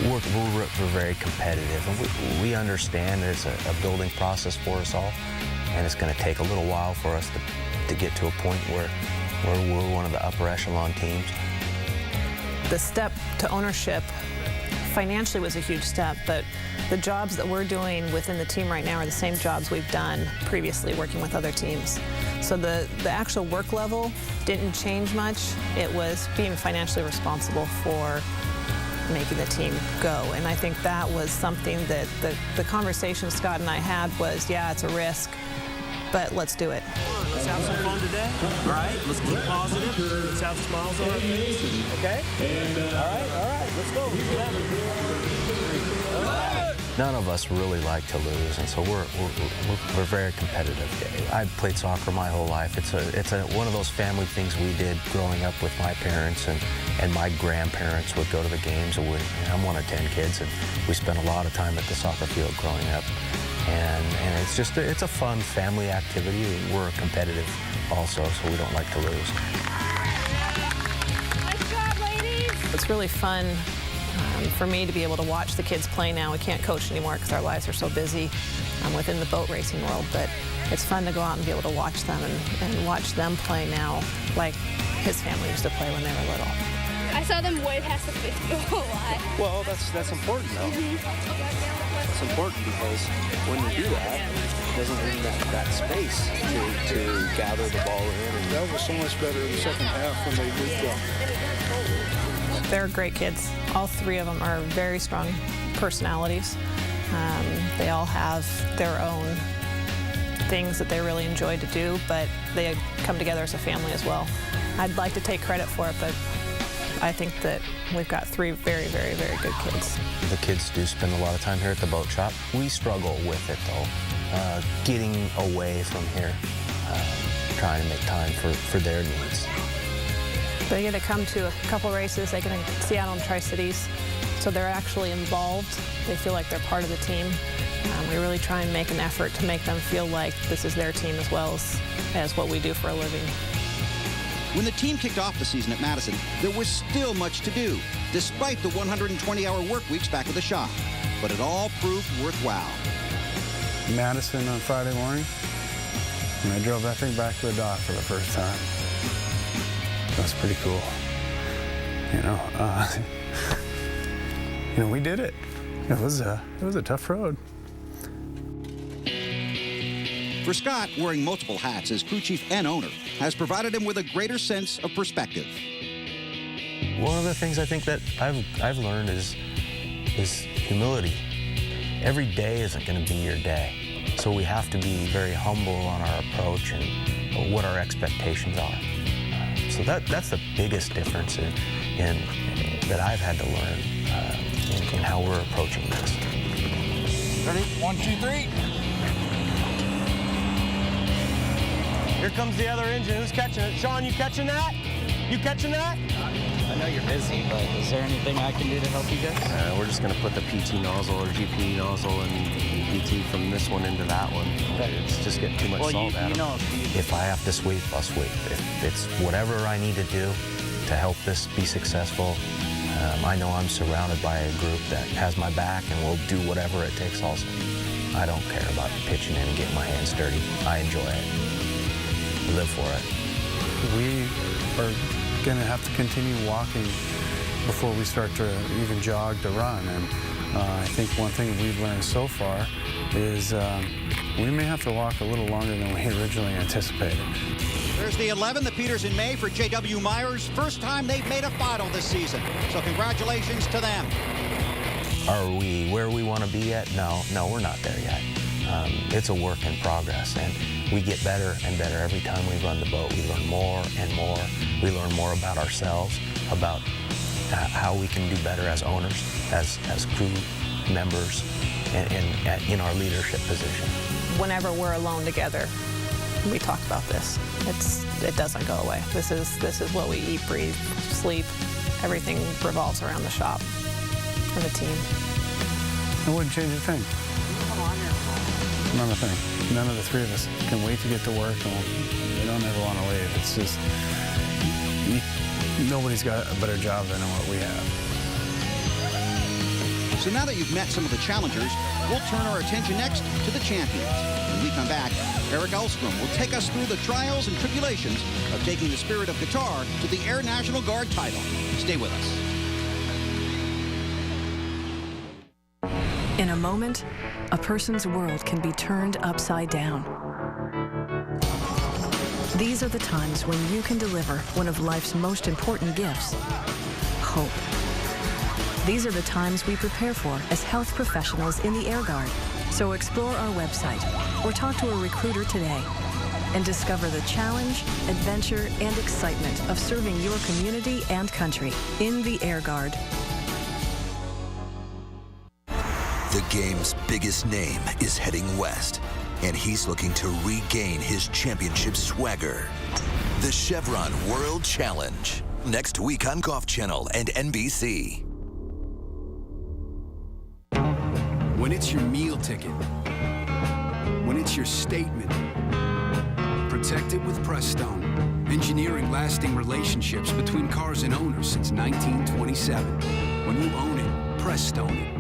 We're very competitive, and we understand there's a building process for us all, and it's going to take a little while for us to to get to a point where we're one of the upper echelon teams. The step to ownership financially was a huge step, but the jobs that we're doing within the team right now are the same jobs we've done previously working with other teams. So the actual work level didn't change much. It was being financially responsible for making the team go. And I think that was something that the conversation Scott and I had was, yeah, it's a risk, but let's do it. Let's have some fun today. All right, let's keep positive. Let's have smiles on our faces. Okay? All right, let's go. None of us really like to lose, and so we're very competitive. I've played soccer my whole life. It's one of those family things we did growing up with my parents, and my grandparents would go to the games. And I'm one of 10 kids, and we spent a lot of time at the soccer field growing up. And it's a fun family activity. We're competitive also, so we don't like to lose. Nice job, ladies! It's really fun for me to be able to watch the kids play now. We can't coach anymore because our lives are so busy within the boat racing world, but it's fun to go out and be able to watch them and watch them play now like his family used to play when they were little. I saw them way past the 50 goal line. Well, that's important, though. It's important because when you do that, it doesn't leave that space to gather the ball in. And that was so much better in the second half when they moved up. They're great kids. All three of them are very strong personalities. They all have their own things that they really enjoy to do, but they come together as a family as well. I'd like to take credit for it, but I think that we've got three very, very, very good kids. The kids do spend a lot of time here at the boat shop. We struggle with it, though, getting away from here, trying to make time for their needs. They get to come to a couple races. They get to Seattle and Tri-Cities, so they're actually involved. They feel like they're part of the team. We really try and make an effort to make them feel like this is their team as well as what we do for a living. When the team kicked off the season at Madison, there was still much to do, despite the 120-hour work weeks back at the shop. But it all proved worthwhile. Madison on Friday morning, and I drove that thing back to the dock for the first time. That was pretty cool. We did it. It was a tough road. For Scott, wearing multiple hats as crew chief and owner has provided him with a greater sense of perspective. One of the things I think that I've learned is humility. Every day isn't going to be your day, so we have to be very humble on our approach and what our expectations are. So that's the biggest difference in that I've had to learn in how we're approaching this. Ready? 1, 2, 3. Here comes the other engine. Who's catching it? Sean, you catching that? You catching that? I know you're busy, but is there anything I can do to help you guys? We're just going to put the PT nozzle or GP nozzle and PT from this one into that one. It's just getting too much salt at them. If I have to sweep, I'll sweep. If it's whatever I need to do to help this be successful, I know I'm surrounded by a group that has my back and will do whatever it takes also. I don't care about pitching in and getting my hands dirty. I enjoy it. Live for it. We are going to have to continue walking before we start to even jog to run. And I think one thing we've learned so far is we may have to walk a little longer than we originally anticipated. There's the 11, the Peters in May for J.W. Myers. First time they've made a final this season. So congratulations to them. Are we where we want to be yet? No, we're not there yet. It's a work in progress, and we get better and better every time we run the boat. We learn more and more. We learn more about ourselves, about how we can do better as owners, as crew members, and in our leadership position. Whenever we're alone together, we talk about this. It doesn't go away. This is what we eat, breathe, sleep. Everything revolves around the shop and the team. I wouldn't change a thing. Not a thing. None of the three of us can wait to get to work, and we don't ever want to leave. It's just, nobody's got a better job than what we have. So now that you've met some of the challengers, we'll turn our attention next to the champions. When we come back, Eric Elstrom will take us through the trials and tribulations of taking the Spirit of Qatar to the Air National Guard title. Stay with us. In a moment, a person's world can be turned upside down. These are the times when you can deliver one of life's most important gifts, hope. These are the times we prepare for as health professionals in the Air Guard. So explore our website or talk to a recruiter today and discover the challenge, adventure, and excitement of serving your community and country in the Air Guard. The game's biggest name is heading west, and he's looking to regain his championship swagger. The Chevron World Challenge, next week on Golf Channel and NBC. When it's your meal ticket, when it's your statement, protect it with Prestone. Engineering lasting relationships between cars and owners since 1927. When you own it, Prestone it.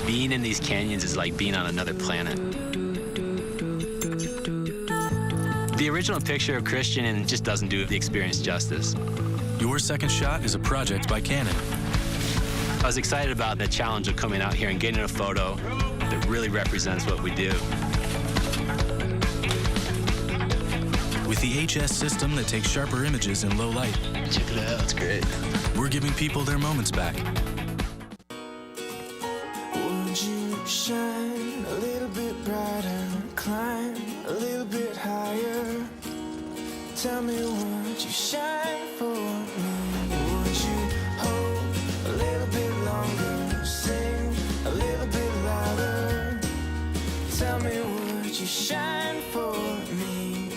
Being in these canyons is like being on another planet. The original picture of Christian and just doesn't do the experience justice. Your Second Shot is a project by Canon. I was excited about the challenge of coming out here and getting a photo that really represents what we do. With the HS system that takes sharper images in low light. Check it out, it's great. We're giving people their moments back. Would you shine a little bit brighter, climb a little bit higher? Tell me, would you shine for me? Would you hold a little bit longer, sing a little bit louder? Tell me, would you shine for me?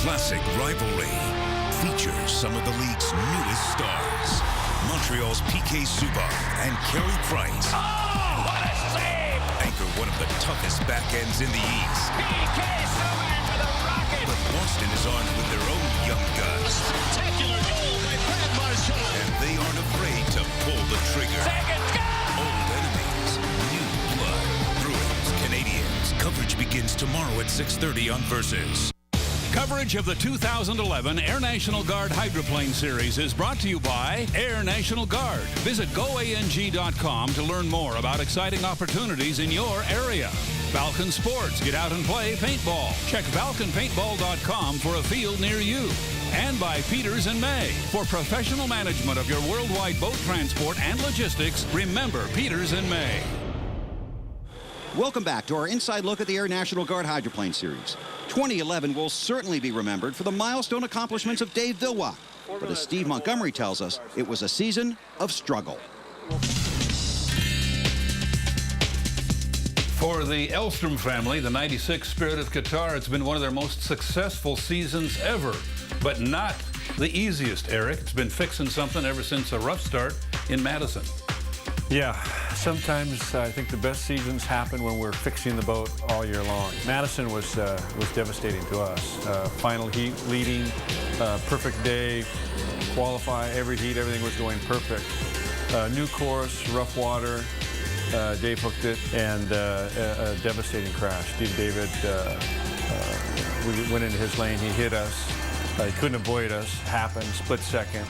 Classic rivalry features some of the league's newest stars. Montreal's PK Subban and Carey Price. Oh, what a save! Anchor one of the toughest backends in the East. PK Subban for the Rocket! But Boston is armed with their own young guns. A spectacular goal by Brad Marchand. And they aren't afraid to pull the trigger. Second goal! Old enemies, new blood. Bruins, Canadians. Coverage begins tomorrow at 6:30 on Versus. Coverage of the 2011 Air National Guard Hydroplane Series is brought to you by Air National Guard. Visit goang.com to learn more about exciting opportunities in your area. Falcon Sports, get out and play paintball. Check falconpaintball.com for a field near you. And by Peters & May. For professional management of your worldwide boat transport and logistics, remember Peters & May. Welcome back to our inside look at the Air National Guard Hydroplane Series. 2011 will certainly be remembered for the milestone accomplishments of Dave Villwock. But as Steve Montgomery tells us, it was a season of struggle. For the Elstrom family, the 96 Spirit of Qatar, it's been one of their most successful seasons ever, but not the easiest, Eric. It's been fixing something ever since a rough start in Madison. Yeah, sometimes I think the best seasons happen when we're fixing the boat all year long. Madison was devastating to us. Final heat, leading, perfect day, qualify, every heat, everything was going perfect. New course, rough water, Dave hooked it, and a devastating crash. Steve David, we went into his lane, he hit us. He couldn't avoid us, happened, split second.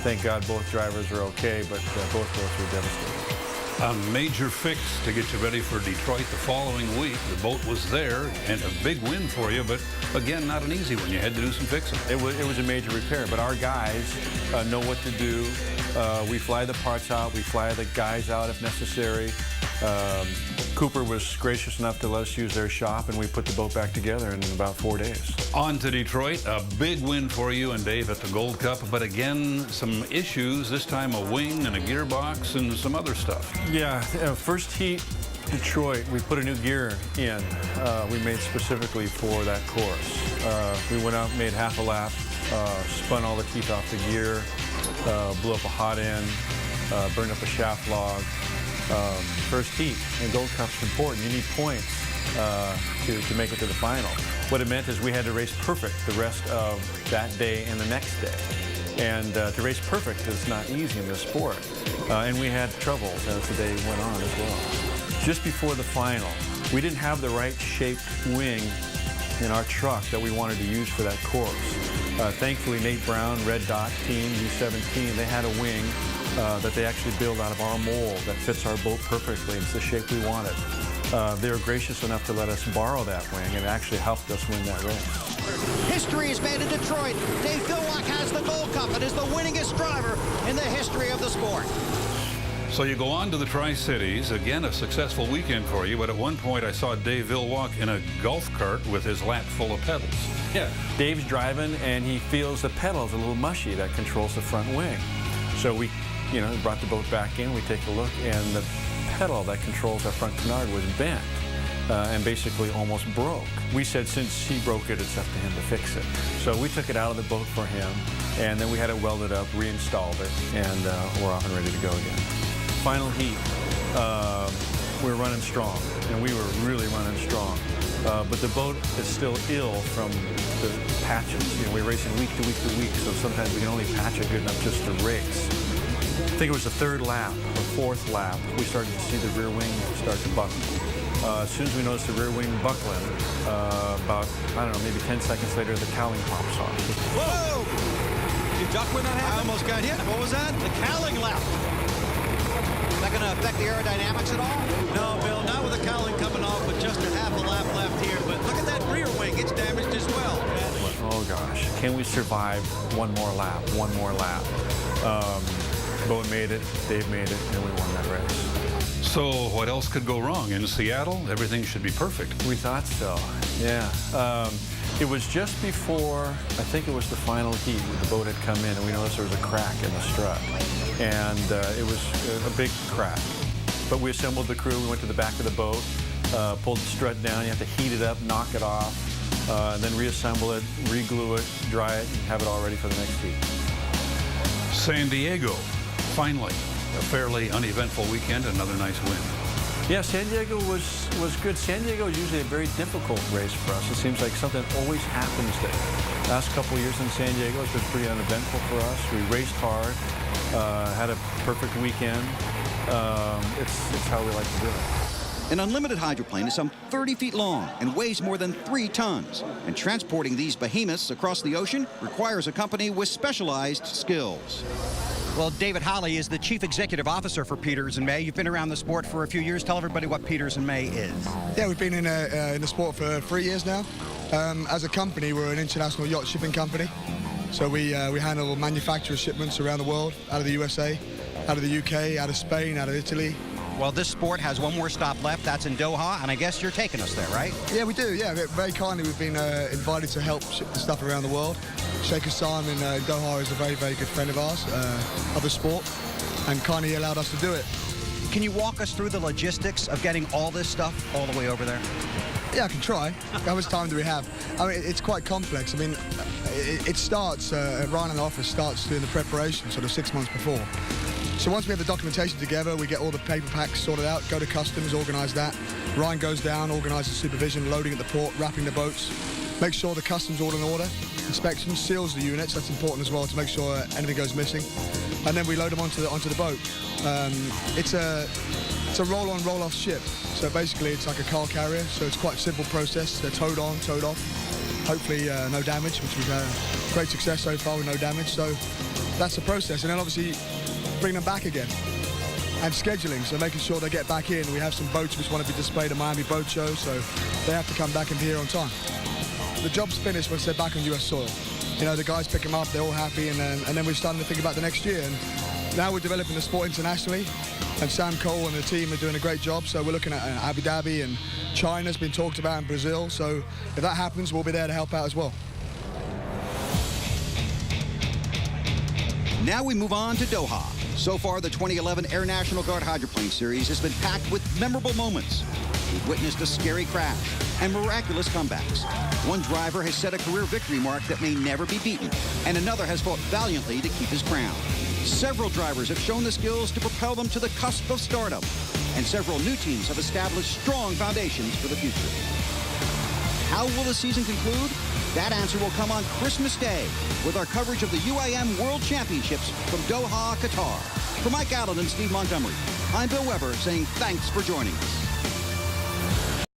Thank God both drivers are okay, but both boats were devastated. A major fix to get you ready for Detroit the following week. The boat was there, and a big win for you, but again, not an easy one. You had to do some fixing. It was a major repair, but our guys know what to do. We fly the parts out. We fly the guys out if necessary. Cooper was gracious enough to let us use their shop, and we put the boat back together in about 4 days. On to Detroit, a big win for you and Dave at the Gold Cup, but again, some issues, this time a wing and a gearbox and some other stuff. Yeah, first heat, Detroit, we put a new gear in. We made specifically for that course. We went out, made half a lap, spun all the teeth off the gear, blew up a hot end, burned up a shaft log. First heat, and Gold Cup's important. You need points to make it to the final. What it meant is we had to race perfect the rest of that day and the next day. And to race perfect is not easy in this sport. And we had troubles as the day went on as well. Just before the final, we didn't have the right shaped wing in our truck that we wanted to use for that course. Thankfully, Nate Brown, Red Dot team, U17, they had a wing that they actually built out of our mold that fits our boat perfectly. It's the shape we wanted. They were gracious enough to let us borrow that wing, and it actually helped us win that race. History is made in Detroit. Dave Villwock has the Gold Cup and is the winningest driver in the history of the sport. So you go on to the Tri-Cities. Again, a successful weekend for you, but at one point I saw Dave Villwock in a golf cart with his lap full of pedals. Yeah, Dave's driving, and he feels the pedals a little mushy that controls the front wing. So we, brought the boat back in, we take a look, and the pedal that controls our front canard was bent and basically almost broke. We said since he broke it, it's up to him to fix it. So we took it out of the boat for him, and then we had it welded up, reinstalled it, and we're off and ready to go again. Final heat, we were running strong, and we were really running strong. But the boat is still ill from the patches. We're racing week to week to week, so sometimes we can only patch it good enough just to race. I think it was the third lap or fourth lap, we started to see the rear wing start to buckle. As soon as we noticed the rear wing buckling, about, I don't know, maybe 10 seconds later, the cowling pops off. Whoa! You duck when that happened? I almost got hit. What was that? The cowling left. Is that going to affect the aerodynamics at all? No, Bill, not with the cowling coming off, but just a half a lap left here. But look at that rear wing. It's damaged as well. Oh, gosh. Can we survive one more lap, one more lap? Boat made it, Dave made it, and we won that race. So what else could go wrong? In Seattle, everything should be perfect. We thought so, yeah. It was just before, I think it was the final heat, the boat had come in, and we noticed there was a crack in the strut. And it was a big crack. But we assembled the crew, we went to the back of the boat, pulled the strut down, you have to heat it up, knock it off, and then reassemble it, re-glue it, dry it, and have it all ready for the next heat. San Diego, finally, a fairly uneventful weekend, another nice win. Yeah, San Diego was good. San Diego is usually a very difficult race for us. It seems like something always happens there. Last couple of years in San Diego, it's been pretty uneventful for us. We raced hard, had a perfect weekend. It's how we like to do it. An unlimited hydroplane is some 30 feet long and weighs more than 3 tons. And transporting these behemoths across the ocean requires a company with specialized skills. Well, David Holly is the Chief Executive Officer for Peters & May. You've been around the sport for a few years. Tell everybody what Peters & May is. Yeah, we've been in the sport for 3 years now. As a company, we're an international yacht shipping company. So we handle manufacturer shipments around the world, out of the USA, out of the UK, out of Spain, out of Italy. Well, this sport has one more stop left. That's in Doha, and I guess you're taking us there, right? Yeah, we do. Yeah, very kindly, we've been invited to help ship the stuff around the world. Sheikh Hassan in Doha is a very, very good friend of ours, of the sport, and kindly allowed us to do it. Can you walk us through the logistics of getting all this stuff all the way over there? Yeah, I can try. How much time do we have? I mean, it's quite complex. I mean, it starts, Ryan and the office starts doing the preparation sort of 6 months before. So once we have the documentation together, we get all the paper packs sorted out, go to customs, organise that. Ryan goes down, organises supervision, loading at the port, wrapping the boats, make sure the customs all in order, inspection, seals the units, that's important as well to make sure anything goes missing. And then we load them onto the boat. It's a roll-on, roll-off ship. So basically it's like a car carrier, so it's quite a simple process. They're towed on, towed off. Hopefully no damage, which we've had great success so far with no damage. So that's the process. And then obviously bring them back again. And scheduling, so making sure they get back in. We have some boats which want to be displayed at Miami Boat Show, so they have to come back and be here on time. The job's finished once they're back on US soil. You know, the guys pick them up, they're all happy, and then we're starting to think about the next year. And now we're developing the sport internationally, and Sam Cole and the team are doing a great job. So we're looking at Abu Dhabi, and China's been talked about, in Brazil. So if that happens, we'll be there to help out as well. Now we move on to Doha. So far, the 2011 Air National Guard Hydroplane Series has been packed with memorable moments. We've witnessed a scary crash and miraculous comebacks. One driver has set a career victory mark that may never be beaten, and another has fought valiantly to keep his crown. Several drivers have shown the skills to propel them to the cusp of stardom, and several new teams have established strong foundations for the future. How will the season conclude? That answer will come on Christmas Day with our coverage of the UAM World Championships from Doha, Qatar. For Mike Allen and Steve Montgomery, I'm Bill Weber saying thanks for joining us.